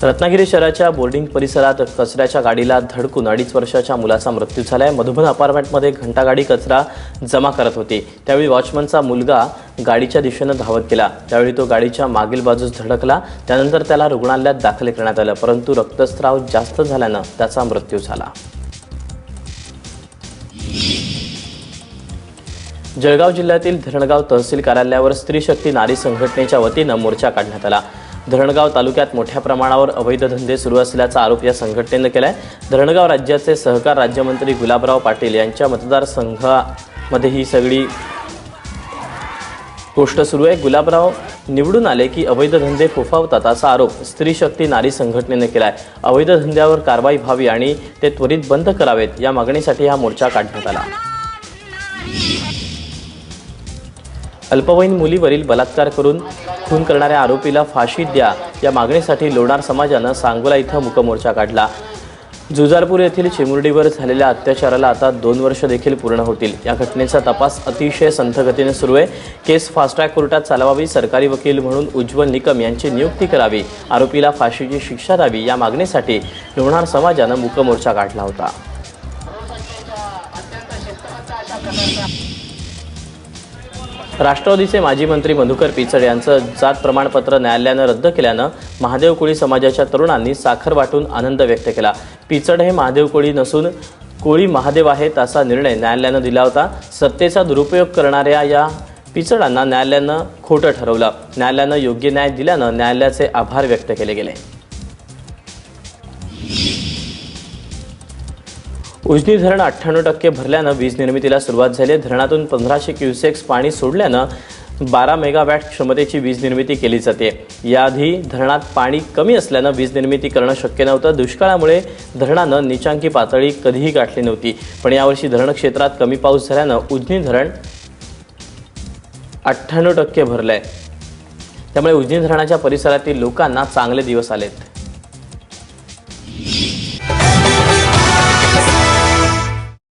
रत्नागिरी शहराच्या बोर्डिंग परिसरात कचऱ्याच्या गाडीला धडकून 2.5 वर्षाच्या मुलाचा मृत्यू झालाय। मधुबन अपार्टमेंटमध्ये घंटागाडी कचरा जमा करत होती। त्यावेळी वॉचमनचा मुलगा गाडीच्या दिशेने धावत गेला। त्यावेळी तो गाडीच्या मागील बाजूस धडकला। त्यानंतर त्याला रुग्णालयात दाखल करण्यात आलं, परंतु रक्तस्राव जास्त झाल्याने त्याचा मृत्यू झाला। जळगाव जिल्ह्यातील धरणगाव तहसील कार्यालयावर स्त्री शक्ती नारी संघटनेच्या वतीने मोर्चा काढण्यात आला। धरणगाव तालुक्यात मोठ्या प्रमाणावर अवैध धंदे सुरू असल्याचा आरोप या संघटनेने केलाय। धरणगाव राज्याचे सहकार राज्यमंत्री गुलाबराव पाटील यांच्या मतदारसंघामध्ये ही सगळी गोष्ट सुरू आहे। गुलाबराव निवडून आले की अवैध धंदे फोफावतात असा आरोप स्त्री शक्ती नारी संघटनेने केलाय। अवैध धंद्यावर कारवाई व्हावी आणि ते त्वरित बंद करावेत या मागणीसाठी हा मोर्चा काढण्यात आला। अल्पवयीन मुलीवरील बलात्कार करून खून करणाऱ्या आरोपीला फाशी द्या या मागणीसाठी लोणार समाजाने सांगोला इथं मूकमोर्चा काढला। जुजारपूर येथील चिमुरडीवर झालेल्या अत्याचाराला आता 2 वर्ष देखील पूर्ण होतील। या घटनेचा तपास अतिशय संथ गतीने सुरू आहे। केस फास्ट ट्रॅक कोर्टात चालवावी, सरकारी वकील म्हणून उज्ज्वल निकम यांची नियुक्ती करावी, आरोपीला फाशीची शिक्षा द्यावी या मागणीसाठी लोणार समाजाने मूकमोर्चा काढला होता। राष्ट्रवादीचे माजी मंत्री मधुकर पिचड यांचं जात प्रमाणपत्र न्यायालयाने रद्द केल्याने महादेव कोळी समाजाच्या तरुणांनी साखर वाटून आनंद व्यक्त केला। पिचड हे महादेव कोळी नसून कोळी महादेव आहेत असा निर्णय न्यायालयाने दिला होता। सत्तेचा दुरुपयोग करणाऱ्या या पिचडांना न्यायालयाने खोटं ठरवलं। न्यायालयाने योग्य न्याय दिल्याने न्यायालयाचे आभार व्यक्त केले गेले। उजनी धरण 98% भरल्याने वीज निर्मितीला सुरुवात झाली। धरणातून 1500 क्युसेक्स पाणी सोडल्याने 12 मेगावॅट क्षमतेची वीज निर्मिती केली जाते। याआधी धरणात पाणी कमी असल्याने वीज निर्मिती करणं शक्य नव्हतं। दुष्काळामुळे धरणाने नीचांकी पातळी कधीही गाठली नव्हती, पण यावर्षी धरण क्षेत्रात कमी पाऊस झाल्याने उजनी धरण 98% भरलंय। त्यामुळे उजनी धरणाच्या परिसरातील लोकांना चांगले दिवस आलेत।